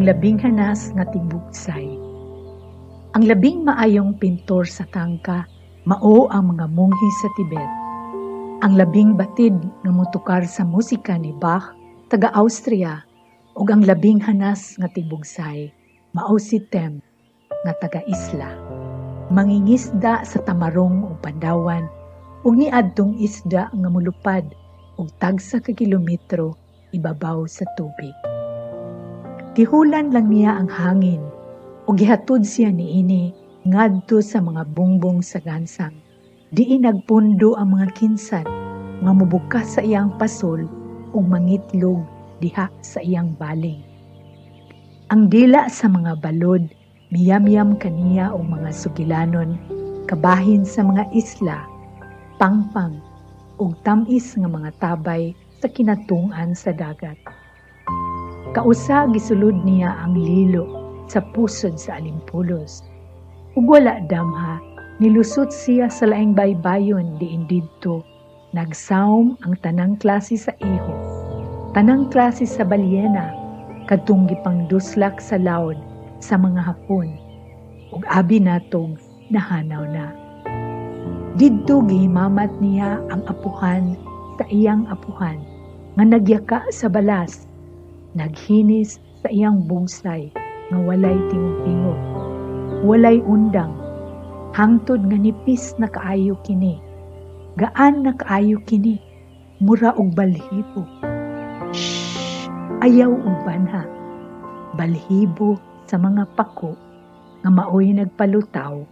Ang labing hanas nga tibugsay. Ang labing maayong pintor sa tangka, mao ang mga munghi sa Tibet. Ang labing batid nga motukar sa musika ni Bach, taga Austria, ug ang labing hanas nga tibugsay, mao si Tem, nga taga Isla. Mangingisda sa Tamarong ug Pandawan, ug niadtong isda nga molupad og tagsa ka kilometro ibabaw sa tubig. Gihulan lang niya ang hangin ug gihatod siya niini ngadto sa mga bungbong sa gansang. Diin nagpundo ang mga kinsan nga mobukas sa iyang pasol ug mangitlog diha sa iyang baling. Ang dila sa mga balod miyam-yam kaniya og mga sugilanon kabahin sa mga isla, pangpang ug tamis nga mga tabay sa kinatung-an sa dagat. Kausa gisulod niya ang lilo sa pusod sa Alimpulos. Ug wala damha, nilusot siya sa laing baybayon diin didto. Nagsawm ang tanang klase sa iho, tanang klase sa balyena, kadtong gipangduslak sa laod sa mga hapon, ug abi natong nahanaw na. Didto gihimamat niya ang apuhan sa iyang apuhan, nga nagyaka sa balas, naghinis sa iyang bugsay, nga walay tingog-tingog, walay undang, hangtod nga nipis na kaayo kini, gaan na kaayo kini, mura og balhibo. Shhh! Ayaw og banha, balhibo sa mga pako, nga maoy nagpalutaw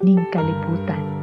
ning kalibutan.